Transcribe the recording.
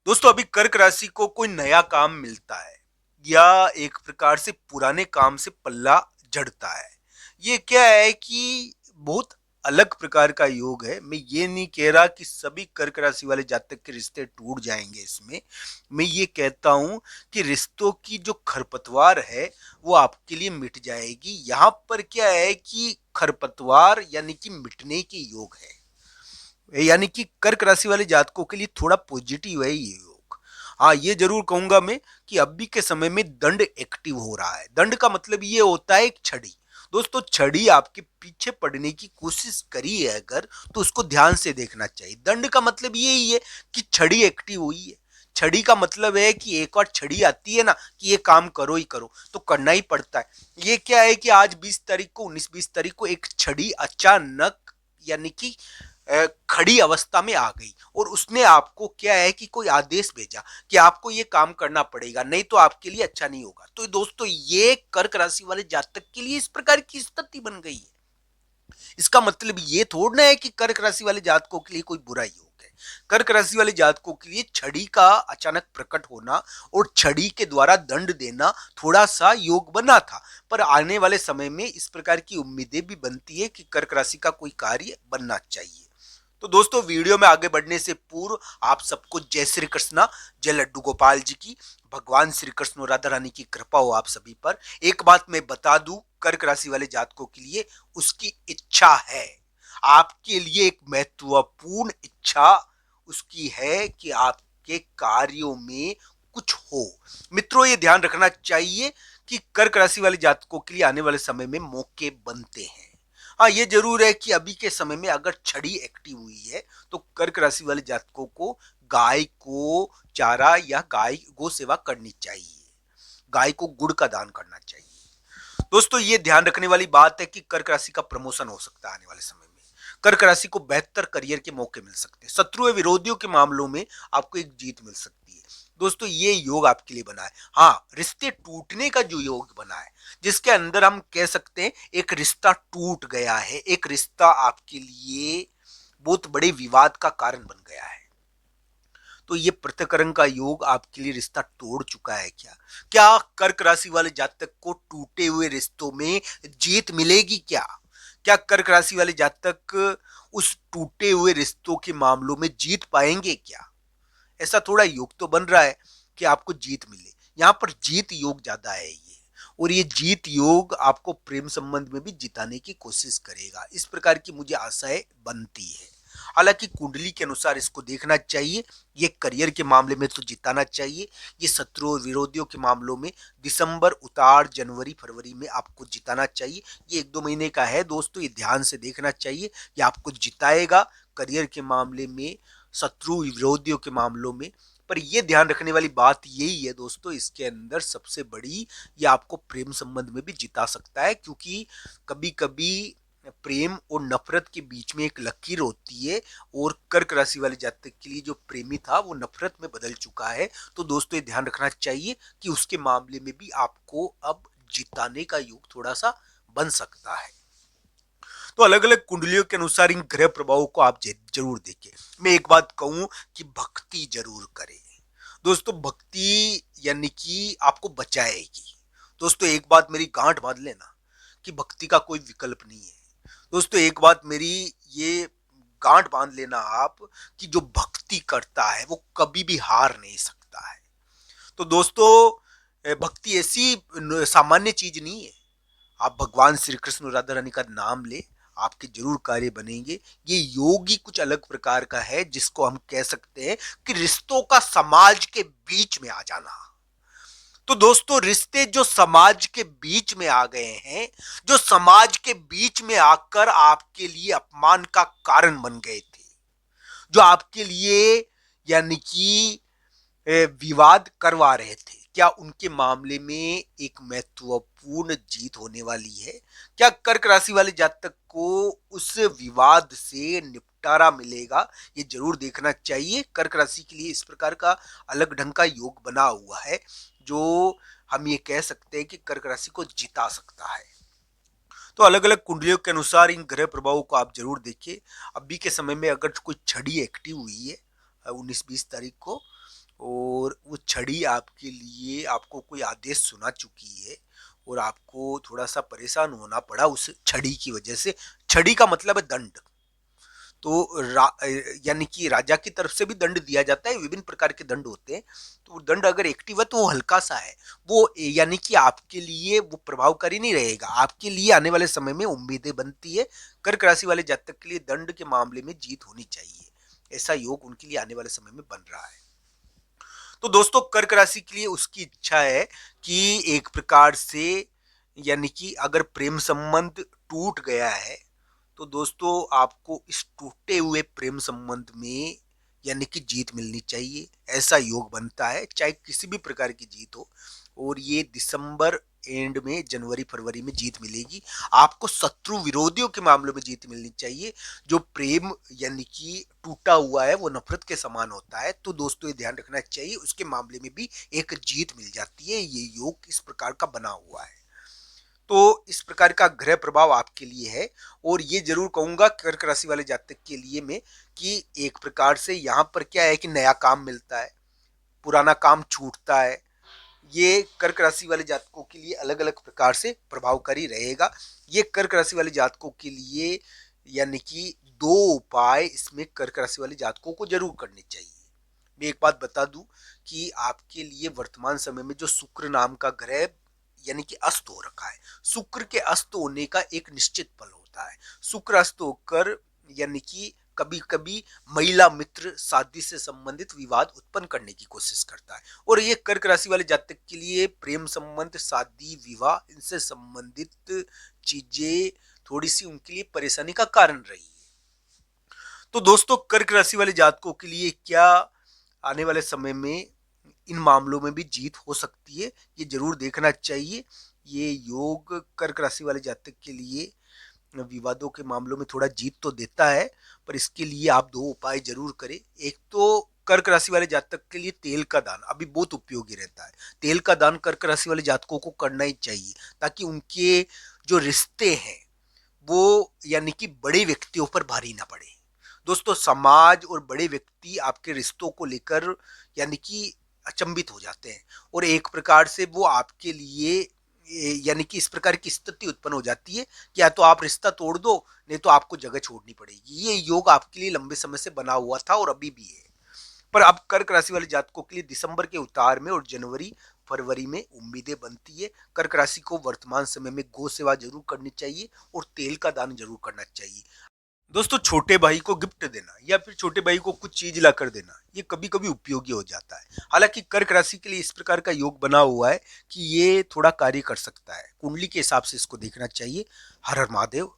दोस्तों अभी कर्क राशि को कोई नया काम मिलता है या एक प्रकार से पुराने काम से पल्ला झड़ता है। ये क्या है कि बहुत अलग प्रकार का योग है। मैं ये नहीं कह रहा कि सभी कर्क राशि वाले जातक के रिश्ते टूट जाएंगे। इसमें मैं ये कहता हूं कि रिश्तों की जो खरपतवार है वो आपके लिए मिट जाएगी। यहाँ पर क्या है कि खरपतवार यानी कि मिटने के योग है, यानी कि कर्क राशि वाले जातकों के लिए थोड़ा पॉजिटिव है ये योग। हाँ, ये जरूर कहूंगा मैं कि अभी के समय में दंड एक्टिव हो रहा है। दंड का मतलब ये होता है एक छड़ी। दोस्तों छड़ी आपके पीछे पड़ने की कोशिश करी है अगर, तो उसको ध्यान से देखना चाहिए। दंड का मतलब ये ही है कि छड़ी एक्टिव हुई है। छड़ी का मतलब है कि एक बार छड़ी आती है ना कि ये काम करो ही करो, तो करना ही पड़ता है। ये क्या है कि आज 20 तारीख को 19-20 तारीख को एक छड़ी अचानक यानी कि खड़ी अवस्था में आ गई और उसने आपको क्या है कि कोई आदेश भेजा कि आपको ये काम करना पड़ेगा, नहीं तो आपके लिए अच्छा नहीं होगा। तो दोस्तों ये कर्क राशि वाले जातक के लिए इस प्रकार की स्थिति बन गई है। इसका मतलब ये थोड़ा है कि कर्क राशि वाले जातकों के लिए कोई बुरा योग है। कर्क राशि वाले जातकों के लिए छड़ी का अचानक प्रकट होना और छड़ी के द्वारा दंड देना थोड़ा सा योग बना था, पर आने वाले समय में इस प्रकार की उम्मीदें भी बनती है कि कर्क राशि का कोई कार्य बनना चाहिए। तो दोस्तों वीडियो में आगे बढ़ने से पूर्व आप सबको जय श्री कृष्णा, जय लड्डू गोपाल जी की, भगवान श्री कृष्ण और राधा रानी की कृपा हो आप सभी पर। एक बात मैं बता दूं, कर्क राशि वाले जातकों के लिए उसकी इच्छा है। आपके लिए एक महत्वपूर्ण इच्छा उसकी है कि आपके कार्यों में कुछ हो। मित्रों ये ध्यान रखना चाहिए कि कर्क राशि वाले जातकों के लिए आने वाले समय में मौके बनते हैं। हाँ, ये जरूर है कि अभी के समय में अगर छड़ी एक्टिव हुई है तो कर्क राशि वाले जातकों को गाय को चारा या गाय गो सेवा करनी चाहिए। गाय को गुड़ का दान करना चाहिए। दोस्तों ये ध्यान रखने वाली बात है कि कर्क राशि का प्रमोशन हो सकता है आने वाले समय में। कर्क राशि को बेहतर करियर के मौके मिल सकते हैं। शत्रु या विरोधियों के मामलों में आपको एक जीत मिल सकती है। दोस्तों ये योग आपके लिए बना है। हाँ, रिश्ते टूटने का जो योग बना है, जिसके अंदर हम कह सकते हैं एक रिश्ता टूट गया है, एक रिश्ता आपके लिए बहुत बड़े विवाद का कारण बन गया है। तो ये पृथकरण का योग आपके लिए रिश्ता तोड़ चुका है क्या? क्या कर्क राशि वाले जातक को टूटे हुए रिश्तों में जीत मिलेगी क्या? क्या कर्क राशि वाले जातक उस टूटे हुए रिश्तों के मामलों में जीत पाएंगे क्या? ऐसा थोड़ा योग तो बन रहा है कि आपको जीत मिले। यहाँ पर जीत योग ज्यादा है ये, और ये जीत योग आपको प्रेम संबंध में भी जिताने की कोशिश करेगा, इस प्रकार की मुझे आशाएं बनती है। हालांकि कुंडली के अनुसार इसको देखना चाहिए। ये करियर के मामले में तो जिताना चाहिए। ये शत्रु और विरोधियों के मामलों में दिसंबर उतार जनवरी फरवरी में आपको जिताना चाहिए। ये 1-2 महीने का है दोस्तों, ये ध्यान से देखना चाहिए। ये आपको जिताएगा करियर के मामले में, शत्रु विरोधियों के मामलों में। पर यह ध्यान रखने वाली बात यही है दोस्तों, इसके अंदर सबसे बड़ी, ये आपको प्रेम संबंध में भी जिता सकता है, क्योंकि कभी कभी प्रेम और नफरत के बीच में एक लकीर होती है, और कर्क राशि वाले जातक के लिए जो प्रेमी था वो नफरत में बदल चुका है। तो दोस्तों ये ध्यान रखना चाहिए कि उसके मामले में भी आपको अब जिताने का योग थोड़ा सा बन सकता है। तो अलग अलग कुंडलियों के अनुसार इन ग्रह प्रभावों को आप जरूर देखें। मैं एक बात कहूं कि भक्ति जरूर करें। दोस्तों भक्ति यानी कि आपको बचाएगी। दोस्तों एक बात मेरी गांठ बांध लेना कि भक्ति का कोई विकल्प नहीं है। दोस्तों एक बात मेरी ये गांठ बांध लेना आप, कि जो भक्ति करता है वो कभी भी हार नहीं सकता है। तो दोस्तों भक्ति ऐसी सामान्य चीज नहीं है। आप भगवान श्री कृष्ण राधा रानी का नाम ले, आपके जरूर कार्य बनेंगे। ये योग ही कुछ अलग प्रकार का है, जिसको हम कह सकते हैं कि रिश्तों का समाज के बीच में आ जाना। तो दोस्तों रिश्ते जो समाज के बीच में आ गए हैं, जो समाज के बीच में आकर आपके लिए अपमान का कारण बन गए थे, जो आपके लिए यानी कि विवाद करवा रहे थे, क्या उनके मामले में एक महत्वपूर्ण जीत होने वाली है? क्या कर्क राशि वाले जातक को उस विवाद से निपटारा मिलेगा? ये जरूर देखना चाहिए। कर्क राशि के लिए इस प्रकार का अलग ढंग का योग बना हुआ है, जो हम ये कह सकते हैं कि कर्क राशि को जिता सकता है। तो अलग अलग कुंडलियों के अनुसार इन ग्रह प्रभावों को आप जरूर देखिए। अभी के समय में अगर कोई छड़ी एक्टिव हुई है 19-20 तारीख को, और वो छड़ी आपके लिए आपको कोई आदेश सुना चुकी है और आपको थोड़ा-सा परेशान होना पड़ा उस छड़ी की वजह से। छड़ी का मतलब है दंड। तो यानी कि राजा की तरफ से भी दंड दिया जाता है, विभिन्न प्रकार के दंड होते हैं। तो वो दंड अगर एक्टिव है तो वो हल्का-सा है। वो यानी कि आपके लिए वो प्रभावकारी नहीं रहेगा। आपके लिए आने वाले समय में उम्मीदें बनती है। कर्क राशि वाले जातक के लिए दंड के मामले में जीत होनी चाहिए। ऐसा योग उनके लिए आने वाले समय में बन रहा है। तो दोस्तों कर्क राशि के लिए उसकी इच्छा है कि एक प्रकार से यानी कि अगर प्रेम संबंध टूट गया है तो दोस्तों आपको इस टूटे हुए प्रेम संबंध में यानी कि जीत मिलनी चाहिए। ऐसा योग बनता है चाहे किसी भी प्रकार की जीत हो और ये दिसंबर एंड में जनवरी फरवरी में जीत मिलेगी। आपको शत्रु विरोधियों के मामलों में जीत मिलनी चाहिए। जो प्रेम यानी कि टूटा हुआ है वो नफरत के समान होता है, तो दोस्तों ये ध्यान रखना चाहिए। उसके मामले में भी एक जीत मिल जाती है। ये योग इस प्रकार का बना हुआ है। तो इस प्रकार का ग्रह प्रभाव आपके लिए है और ये जरूर कहूंगा कर्क राशि वाले जातक के लिए में कि एक प्रकार से यहाँ पर क्या है कि नया काम मिलता है, पुराना काम छूटता है। ये कर्क राशि वाले जातकों के लिए अलग अलग प्रकार से प्रभावकारी रहेगा। ये कर्क राशि वाले जातकों के लिए यानी कि दो उपाय इसमें कर्क राशि वाले जातकों को जरूर करने चाहिए। मैं एक बात बता दूं कि आपके लिए वर्तमान समय में जो शुक्र नाम का ग्रह यानी कि अस्त हो रखा है, शुक्र के अस्त होने का एक निश्चित फल होता है। शुक्र अस्त होकर यानी कि कभी कभी महिला मित्र शादी से संबंधित विवाद उत्पन्न करने की कोशिश करता है और ये कर्क राशि वाले जातक के लिए प्रेम संबंध शादी विवाह इनसे संबंधित चीजें थोड़ी सी उनके लिए परेशानी का कारण रही है। तो दोस्तों कर्क राशि वाले जातकों के लिए क्या आने वाले समय में इन मामलों में भी जीत हो सकती है, ये जरूर देखना चाहिए। ये योग कर्क राशि वाले जातक के लिए विवादों के मामलों में थोड़ा जीत तो देता है, पर इसके लिए आप दो उपाय जरूर करें। एक तो कर्क राशि वाले जातक के लिए तेल का दान अभी बहुत उपयोगी रहता है। तेल का दान कर्क राशि वाले जातकों को करना ही चाहिए ताकि उनके जो रिश्ते हैं वो यानी कि बड़े व्यक्तियों पर भारी ना पड़े। दोस्तों समाज और बड़े व्यक्ति आपके रिश्तों को लेकर यानी कि अचंभित हो जाते हैं और एक प्रकार से वो आपके लिए यानी कि इस प्रकार की स्थिति उत्पन्न हो जाती है कि या तो आप रिश्ता तोड़ दो नहीं तो आपको जगह छोड़नी पड़ेगी। ये योग आपके लिए लंबे समय से बना हुआ था और अभी भी है। पर अब कर्क राशि वाले जातकों के लिए दिसंबर के उतार में और जनवरी फरवरी में उम्मीदें बनती है। कर्क राशि को वर्तमान समय में गौ सेवा जरूर करनी चाहिए और तेल का दान जरूर करना चाहिए। दोस्तों छोटे भाई को गिफ्ट देना या फिर छोटे भाई को कुछ चीज ला कर देना ये कभी कभी उपयोगी हो जाता है। हालांकि कर्क राशि के लिए इस प्रकार का योग बना हुआ है कि ये थोड़ा कार्य कर सकता है। कुंडली के हिसाब से इसको देखना चाहिए। हर हर महादेव।